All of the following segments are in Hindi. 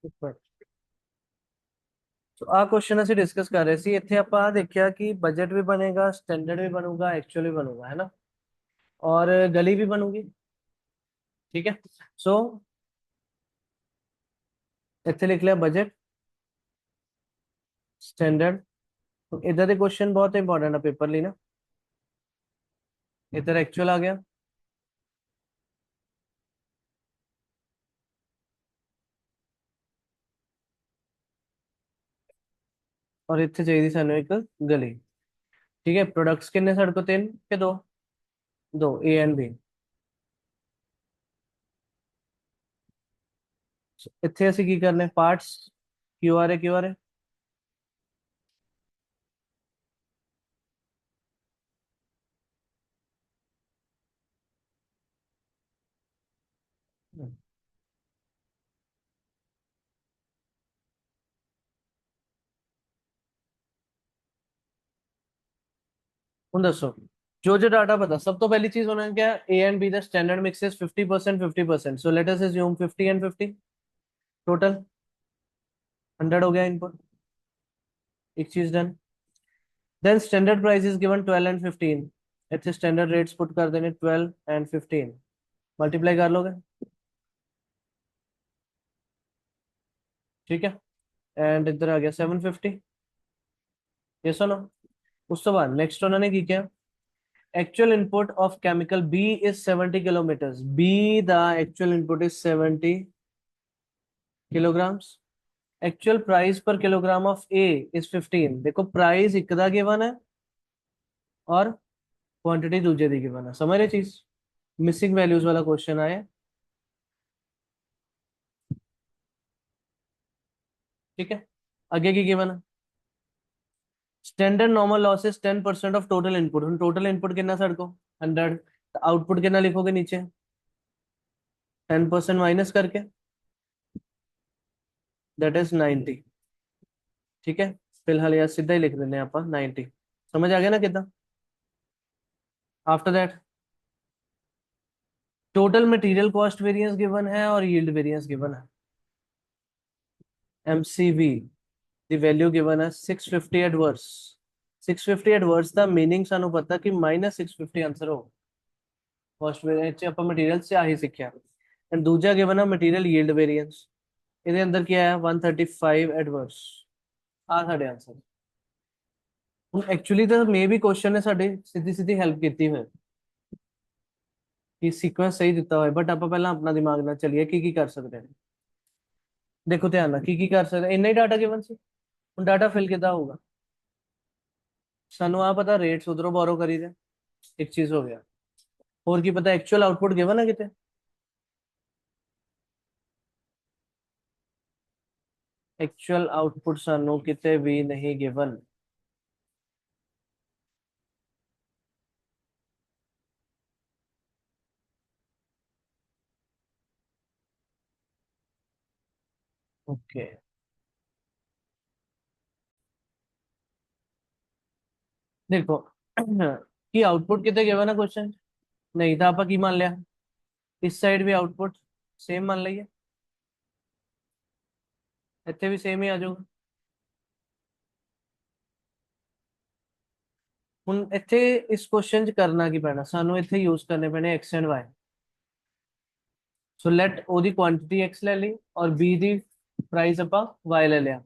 ਉੱਪਰ। ਸੋ ਆਹ ਕੁਐਸਚਨ ਅਸੀਂ ਡਿਸਕਸ ਕਰ ਰਹੇ ਸੀ। ਇੱਥੇ ਆਪਾਂ ਦੇਖਿਆ ਕਿ ਬਜਟ ਵੀ ਬਣੇਗਾ, ਸਟੈਂਡਰਡ ਵੀ ਬਣੂਗਾ, ਐਕਚੁਅਲ ਵੀ ਬਣੂਗਾ, ਹੈ ਨਾ, और गली भी बनूगी। ठीक है। सो ਇੱਥੇ ਲਿਖ ਲਿਆ ਬਜਟ, ਸਟੈਂਡਰਡ। ਇਧਰ ਦੇ ਕੁਐਸਚਨ ਬਹੁਤ ਇੰਪੋਰਟੈਂਟ ਆ ਪੇਪਰ ਲਈ ਨਾ। इधर एक्चुअल आ गया, और इतने चाहिए सानू एक गली। ठीक है। प्रोडक्ट्स किन्ने साढ़े को तीन के दो, दो ए एंड बी। इतने ਅਸੀਂ ਕੀ ਕਰਨੇ ਪਾर्ट्स, Q R A Q R A. ਹੁਣ ਦੱਸੋ, जो जो डाटा पता, सब तो पहली चीज होना है क्या, A and B the standard mix is 50% 50%। So let us assume 50 and 50, total 100 हो गया इनपुट। एक चीज done. Then standard price is given 12 and 15। इतने स्टैंडर्ड रेट्स पुट कर देने 12 एंड 15, मल्टीप्लाई कर लोगे। ठीक है। एंड इधर आ गया 750। ये सुनो, उस तो बाद नेक्स्ट उन्होंने की क्या, actual input of chemical B is 70 kilometers. B, the actual input is 70 kilograms. Actual price per kilogram of A is 15। देखो प्राइस एक दा गिवन है और क्वांटिटी दूसरे दी गिवन है। समझ रहे चीज, मिसिंग वैल्यूज वाला क्वेश्चन आया। ठीक है। आगे की गिवन है, standard normal loss 10% of total input. Total input कितना सर को 100, आउटपुट कितना लिखोगे नीचे, 10% माइनस करके, दैट इज 90। ठीक है। फिलहाल यार सीधा ही लिख देने आप 90। समझ आ गया ना कितना। After that total material cost variance given है और यील्ड वेरिएंस गिवन है। एमसीवी दी वैल्यू गिवन है 650 एडवर्स। 650 एडवर्स ਦਾ मीनिंग ਸਾਨੂੰ ਪਤਾ ਕਿ -650 ਆंसर ਹੋ। कॉस्ट वेरिएंस ਚ ਆਪਾਂ ਮਟੀਰੀਅਲ ਚ ਆਹੀ ਸਿੱਖਿਆ। ਐਂਡ ਦੂਜਾ गिवन ਹੈ ਮਟੀਰੀਅਲ ਯੀल्ड वेरिएंस। ਇਹਦੇ ਅੰਦਰ ਕੀ ਆਇਆ 135 ਐਡवर्स। ਆ ਸਾਡੇ ਆंसर। ਹੁਣ ਐਕਚੁਅਲੀ ਤਾਂ ਮੇ ਵੀ ਕੁਐਸਚਨ ਨੇ ਸਾਡੇ ਸਿੱਧੀ ਸਿੱਧੀ ਹੈਲਪ ਕੀਤੀ ਹੋਏ ਕਿ ਸੀਕੁਐਂਸ ਸਹੀ ਦਿੱਤਾ ਹੋਇਆ, ਬਟ ਆਪਾਂ ਪਹਿਲਾਂ ਆਪਣਾ ਦਿਮਾਗ ਨਾਲ ਚੱਲੀਏ ਕੀ ਕੀ ਕਰ ਸਕਦੇ ਨੇ। ਦੇਖੋ ਧਿਆਨ ਨਾਲ ਕੀ ਕੀ ਕਰ ਸਕਦੇ, ਇੰਨਾ ਹੀ ਡਾਟਾ ਗਿਵਨ ਸੀ। ਹੁਣ ਡਾਟਾ ਫਿਲ ਕਿੱਦਾਂ ਹੋਊਗਾ, ਸਾਨੂੰ ਆ ਪਤਾ ਰੇਟਸ ਉਧਰੋਂ ਬੋਰੋ ਕਰੀ ਦੇ, ਇੱਕ ਚੀਜ਼ ਹੋ ਗਿਆ। ਹੋਰ ਕੀ ਪਤਾ ਐਕਚੁਅਲ ਆਊਟਪੁੱਟ ਗਿਵਨ ਹੈ ਕਿਤੇ, ਐਕਚੁਅਲ ਆਊਟਪੁੱਟ ਸਾਨੂੰ ਕਿਤੇ ਵੀ ਨਹੀਂ ਗਿਵਨ। ओके। देखो कि आउटपुट कितने गिवन है क्वेश्चन, नहीं था आपा की मान लिया, इस साइड भी आउटपुट सेम मान लीए, ਇੱਥੇ ਵੀ ਸੇਮ ਹੀ ਆ ਜਾਊਗਾ। ਹੁਣ ਇੱਥੇ ਇਸ ਕੁਐਸਚਨ ਚ ਕਰਨਾ ਕੀ ਪੈਣਾ, ਸਾਨੂੰ ਇੱਥੇ ਯੂਜ਼ ਕਰਨੇ ਪੈਣੇ x and y। So light ਉਹਦੀ ਕੁਆਂਟੀਟੀ x ਲੈ ਲਈ ਔਰ b ਦੀ ਪ੍ਰਾਈਸ ਆਪਾਂ y ਲੈ ਲਿਆ।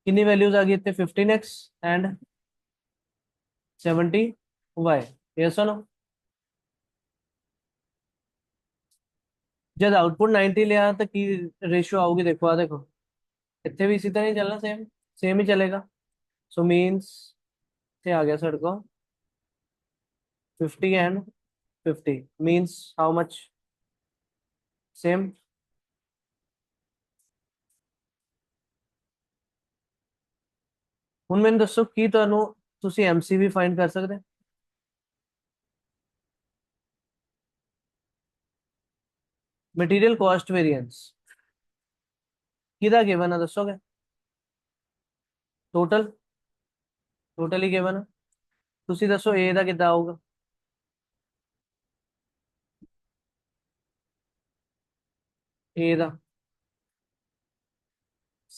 कितनी वैल्यूज आ गई इतने 15x एंड 70y। यस और नो। जब आउटपुट 90 लिया तो की रेशियो आओगी, देखो आ देखो इतने भी इसी तरह ही चलना, सेम सेम ही चलेगा। सो मीन्स इतने आ गया सर को 50 and 50 means how much, same. ਹੁਣ ਮੈਨੂੰ ਦੱਸੋ ਕੀ ਤੁਹਾਨੂੰ ਤੁਸੀਂ ਐਮਸੀਵੀ ਫਾਈਂਡ ਕਰ ਸਕਦੇ, ਮਟੀਰੀਅਲ ਕਾਸਟ ਵੇਰੀਐਂਸ ਕਿਹਦਾ ਗਿਵਨ ਆ ਦੱਸੋਗੇ। ਟੋਟਲ, ਟੋਟਲ ਹੀ ਗਿਵਨ ਆ। ਤੁਸੀਂ ਦੱਸੋ ਏ ਦਾ ਕਿੱਦਾਂ ਆਊਗਾ, ਏ ਦਾ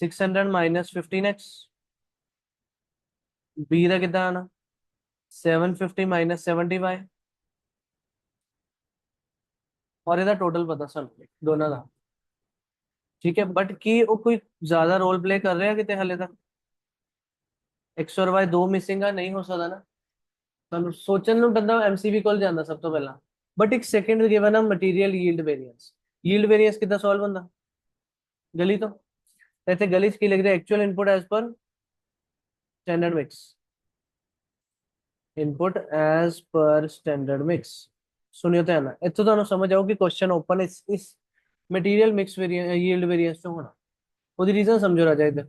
600 माइनस 15x, बी का कितना आना 750 माइनस 70y, और ਇਹਦਾ टोटल पता ਸਾਨੂੰ ਦੋਨਾਂ ਦਾ। ठीक है, बट की वो कोई ज्यादा रोल प्ले कर रहे हैं कितने हले तक, एक्स और वाई दो मिसिंग है, नहीं हो सकता ना। ਤੁਹਾਨੂੰ ਸੋਚਣ ਨੂੰ ਬੰਦਾ ਐਮਸੀਬੀ ਕੋਲ ਜਾਂਦਾ ਸਭ ਤੋਂ ਪਹਿਲਾਂ। ਬਟ ਇੱਕ ਸੈਕਿੰਡ ਗਿਵਨ ਆ ਮਟੀਰੀਅਲ ਯੀਲਡ ਵੇਰੀਐਂਸ, ਯੀਲਡ ਵੇਰੀਐਂਸ ਕਿੱਦਾਂ ਸੋਲਵ ਹੁੰਦਾ ਗਲੀ ਤੋਂ, ਤੇ ਇੱਥੇ ਗਲੀ ਚ ਕੀ ਲਿਖ ਰਿਹਾ actual input as per standard mix, input as per standard mix. ਸੁਣਿਓ ਧਿਆਨ ਨਾਲ, ਇੱਥੋਂ ਤੁਹਾਨੂੰ ਸਮਝ ਆਓ ਕਿ ਕੁਐਸਚਨ ਓਪਨ ਇਸ ਮਟੀਰੀਅਲ ਮਿਕਸ ਵੇਰੀਐਂਸ ਯੀਲਡ ਵੇਰੀਐਂਸ ਤੋਂ ਹੋਣਾ। ਉਹਦੀ ਰੀਜ਼ਨ ਸਮਝੋ ਰਾਜਾ ਇੱਧਰ।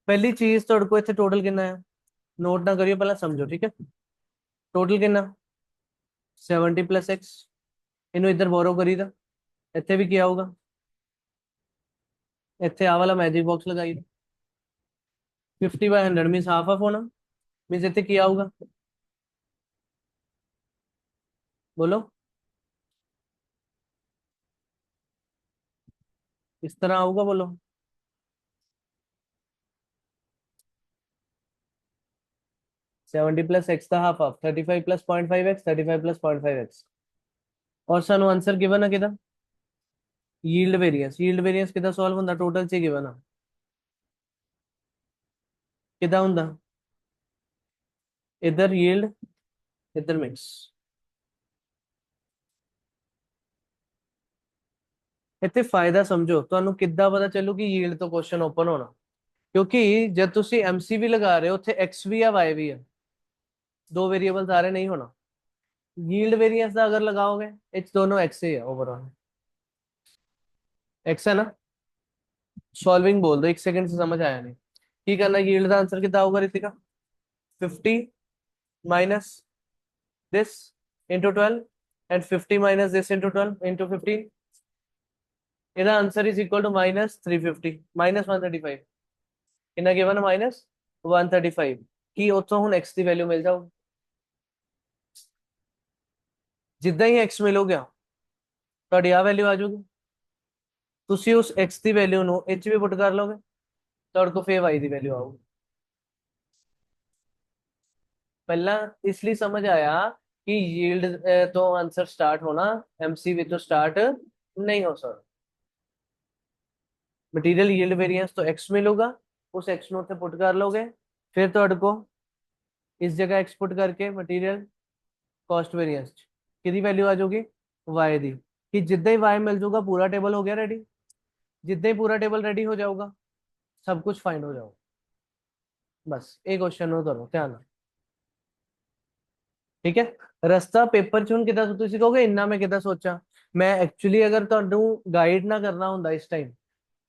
ਪਹਿਲੀ ਚੀਜ਼ ਤੁਹਾਡੇ ਕੋਲ ਇੱਥੇ ਟੋਟਲ ਕਿੰਨਾ ਹੈ, ਨੋਟ ਨਾ ਕਰਿਓ ਪਹਿਲਾਂ ਸਮਝੋ, ਠੀਕ ਹੈ। ਟੋਟਲ ਕਿੰਨਾ 70 प्लस एक्स, ਇਹਨੂੰ ਇੱਧਰ ਬੋਰੋ ਕਰੀਦਾ, ਇੱਥੇ ਵੀ ਕੀ ਆਊਗਾ, ਇੱਥੇ ਆ ਵਾਲਾ ਮੈਜਿਕ ਬਾਕਸ ਲਗਾਈਦਾ, 50/100 ਮੀਨਸ ਹਾਫ ਆਫ ਹੋਣਾ, ਮੀਨਸ ਇੱਥੇ ਕੀ ਆਊਗਾ बोलो, इस तरह आऊगा बोलो, 70 प्लस एक्स का half half 35 plus 0.5x 35 plus 0.5x। और सानू आंसर गिवन है किदा यील्ड वेरिएंस, यील्ड वेरिएंस किदा सॉल्व होंदा टोटल च गिवन है किदा होंदा, इधर यील्ड इधर मिक्स। ਇੱਥੇ ਫਾਇਦਾ ਸਮਝੋ, ਤੁਹਾਨੂੰ ਕਿੱਦਾਂ ਪਤਾ ਚੱਲੂ ਕਿ ਯੀਲਡ ਤੋਂ ਕੁਐਸਚਨ ਓਪਨ ਹੋਣਾ, ਕਿਉਂਕਿ ਜਦ ਤੁਸੀਂ ਐਮਸੀਬੀ ਲਗਾ ਰਹੇ ਹੋ ਉੱਥੇ ਐਕਸ ਵੀ ਆ ਵਾਈ ਵੀ ਆ, दो वेरिएबल्स आ रहे नहीं होना। यील्ड वेरिएंस का अगर लगाओगे इच दोनों एक्स ही है, ओवरऑल एक्स है ना। सॉल्विंग बोल दो, एक सेकंड से समझ आया नहीं की करना। यील्ड का आंसर कितना होगा Ritika, 50 minus this into 12 and 50 minus this into 12 into 15, ਇਹਦਾ answer is equal to minus 350 minus 135, ਕਿੰਨਾ ਗਿਵਨ ਮਾਈਨਸ 135, ਕੀ ਉੱਥੋਂ ਹੁਣ x ਦੀ ਵੈਲਿਊ ਮਿਲ ਜਾਊ। ਜਿੱਦਾਂ ਹੀ x ਮਿਲ ਗਿਆ ਤੁਹਾਡੀ ਆ ਵੈਲਿਊ ਆ ਜਾਊਗੀ, ਤੁਸੀਂ ਉਸ x ਦੀ ਵੈਲਿਊ ਨੂੰ ਇਹ 'ਚ ਵੀ ਪੁੱਟ ਕਰ ਲਓਗੇ, ਤੁਹਾਡੇ ਕੋਲ ਫੇਰ y ਦੀ ਵੈਲਿਊ ਆਊਗੀ। ਪਹਿਲਾਂ ਇਸ ਲਈ ਸਮਝ ਆਇਆ ਕਿ ਯੀਲਡ ਤੋਂ ਆंसर स्टार्ट होना, एमसीबी तो स्टार्ट नहीं हो सकता। मटीरियल यील्ड वेरिएंस तो x मिलेगा, उस x ਨੂੰ ਉੱਥੇ ਪੁੱਟ ਕਰ ਲੋਗੇ, ਫਿਰ ਤੁਹਾਡੇ ਕੋ इस जगह x पुट करके मटीरियल कॉस्ट वेरिएंस कितनी वैल्यू आ जाएगी y दी, कि जिद्दां ही y मिल जाऊगा पूरा टेबल हो गया रेडी, जिद्दां ही पूरा टेबल रेडी हो जाऊगा सब कुछ फाइंड हो जाओगा। बस एक क्वेश्चन ਨੂੰ ਕਰੋ ਧਿਆਨ ਨਾਲ, ठीक है। ਰਸਤਾ ਪੇਪਰ ਚ ਹੁਣ ਕਿਦਾਂ ਤੁਸੀਂ ਕਹੋਗੇ ਇੰਨਾ ਮੈਂ ਕਿਦਾਂ ਸੋਚਾਂ, ਮੈਂ ਐਕਚੁਅਲੀ ਅਗਰ ਤੁਹਾਨੂੰ ਗਾਈਡ ਨਾ ਕਰਨਾ ਹੁੰਦਾ ਇਸ ਟਾਈਮ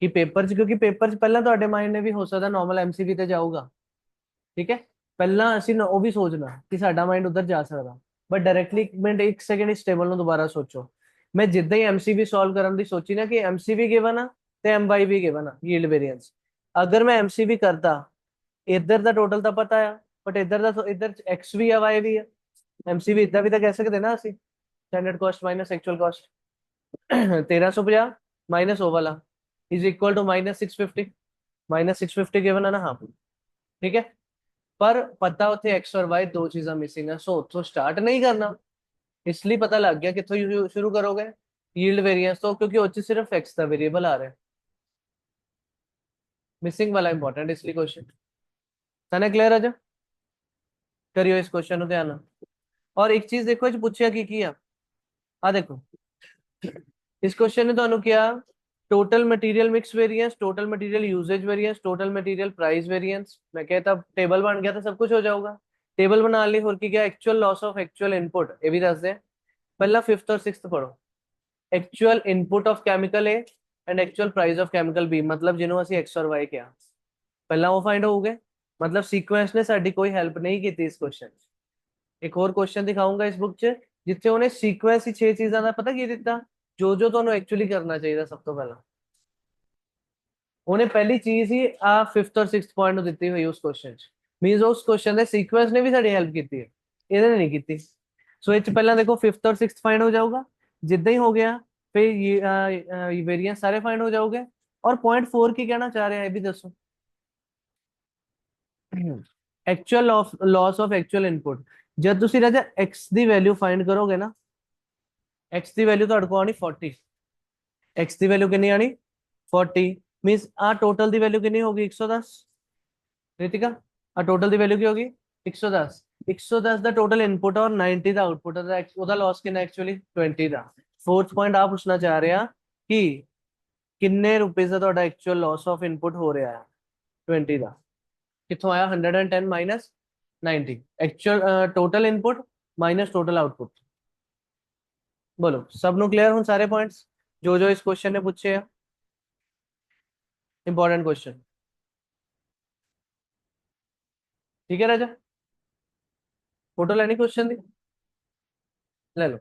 ਕਿ ਪੇਪਰ ਚ, ਕਿਉਂਕਿ ਪੇਪਰ ਚ ਪਹਿਲਾਂ ਤੁਹਾਡੇ ਮਾਈਂਡ ਨੇ ਵੀ ਹੋ ਸਕਦਾ ਨੋਰਮਲ ਐਮਸੀਬੀ ਤੇ ਜਾਊਗਾ, ਠੀਕ ਹੈ। ਪਹਿਲਾਂ ਅਸੀਂ ਉਹ ਵੀ ਸੋਚਣਾ ਕਿ ਸਾਡਾ ਮਾਈਂਡ ਉਧਰ ਜਾ ਸਕਦਾ, ਬਟ ਡਾਇਰੈਕਟਲੀ ਇੱਕ ਮਿੰਟ ਇੱਕ ਸੈਕਿੰਡ ਇਸ ਟੇਬਲ ਨੂੰ ਦੁਬਾਰਾ ਸੋਚੋ। ਮੈਂ ਜਿੱਦਾਂ ਹੀ ਐਮਸੀਬੀ ਸੋਲਵ ਕਰਨ ਦੀ ਸੋਚੀ ਨਾ ਕਿ ਐਮਸੀਬੀ ਗਿਵਨ ਆ ਤੇ ਐਮਵਾਈ ਵੀ ਗਿਵਨ ਆ ਯੀਲਡ ਵੇਰੀਐਂਸ, ਅਗਰ ਮੈਂ ਐਮਸੀਬੀ ਕਰਦਾ ਇੱਧਰ ਦਾ ਟੋਟਲ ਤਾਂ ਪਤਾ ਆ, ਬਟ ਇੱਧਰ ਦਾ ਇੱਧਰ ਐਕਸ ਵੀ ਆ ਵਾਈ ਵੀ ਆ, ਐਮਸੀਬੀ ਇਦਾਂ ਵੀ ਤਾਂ ਕਹਿ ਸਕਦੇ ਨਾ ਅਸੀਂ, standard cost minus actual cost 1350 minus O वाला is equal to minus 650, minus 650 given है ना, हाँ ठीक है। पर पता उत्थे एक्स और वाई दो चीजा मिसिंग है, सो उत्थों स्टार्ट नहीं करना, इसलिए पता लग गया कितों शुरू करोगे यील्ड वेरिएंस तो, क्योंकि वो सिर्फ एक्स का वेरिएबल आ रहा है, मिसिंग वाला इंपॉर्टेंट इसलिए क्वेश्चन तने क्लियर है। करियो इस क्वेश्चन को ध्यान। और एक चीज देखो जो पूछा की किया आ देखो, इस क्वेश्चन ने तो किया total material mix variance, total material usages variance, total material price variance. मैं कहता टेबल बन गया था सब कुछ हो जाऊगा, टेबल बना ली और की क्या actual loss of actual input, ये भी दस दे। पहला फिफ्थ और सिक्स्थ पढ़ो, actual input of chemical A and actual price of chemical B, मतलब जिन्हों ਅਸੀਂ x और y किया पहला वो फाइंड हो गए, मतलब सीक्वेंस ने साडी कोई हेल्प नहीं की थी इस क्वेश्चन। एक और क्वेश्चन दिखाऊंगा इस बुक च जिथे उन्हें सीक्वेंस ही 6 चीजों का पता की दिता, जो जो ਤੁਹਾਨੂੰ एक्चुअली करना चाहिए सब तो पहला उन्हें पहली चीज ही आ फिफ्थ और सिक्स्थ पॉइंट दी हुई उस क्वेश्चन मीनस उस क्वेश्चन सीक्वेंस ने भी साडी हेल्प की है, इन्हें नहीं की। सो ये पहला देखो फिफ्थ और सिक्स्थ फाइंड हो जाऊगा, जिद्दां ही हो गया फिर ये वेरिएंस सारे फाइंड हो जाओगे, और 0.4 की कहना चाह रहे हैं, ये भी दसो। Actual of loss of actual input, जब ਤੁਸੀਂ ਰਾਜਾ x ਦੀ ਵੈਲਿਊ ਫਾਈਂਡ ਕਰੋਗੇ ਨਾ, x ਦੀ ਵੈਲਿਊ ਤੁਹਾਡੇ ਕੋਲ ਆਣੀ 40, x ਦੀ ਵੈਲਿਊ ਕਿੰਨੀ ਆਣੀ 40, मींस आ टोटल ਦੀ ਵੈਲਿਊ ਕਿੰਨੀ ਹੋਗੀ 110, ਰਿਤਿਕਾ ਆ ਟੋਟਲ ਦੀ ਵੈਲਿਊ ਕੀ ਹੋਗੀ 110, 110 ਦਾ ਟੋਟਲ ਇਨਪੁਟ ਔਰ 90 ਦਾ ਆਊਟਪੁਟ ਦਾ, ਉਹਦਾ ਲਾਸ ਕਿੰਨਾ ਐਕਚੁਅਲੀ 20 ਦਾ। फोर्थ पॉइंट आ पूछना चाह रहे हैं कि ਕਿੰਨੇ ਰੁਪਏ ਦਾ ਤੁਹਾਡਾ ਐਕਚੁਅਲ ਲਾਸ ਆਫ ਇਨਪੁਟ ਹੋ ਰਿਹਾ ਹੈ 20 ਦਾ, ਕਿੱਥੋਂ ਆਇਆ 110 minus 90, actual total input minus total output. बोलो सब नु क्लियर ਹੁਣ ਸਾਰੇ पॉइंट्स जो जो इस क्वेश्चन ने पूछे हैं, इंपॉर्टेंट क्वेश्चन। ठीक है राजा, फोटो लेनी क्वेश्चन दी, ले लो।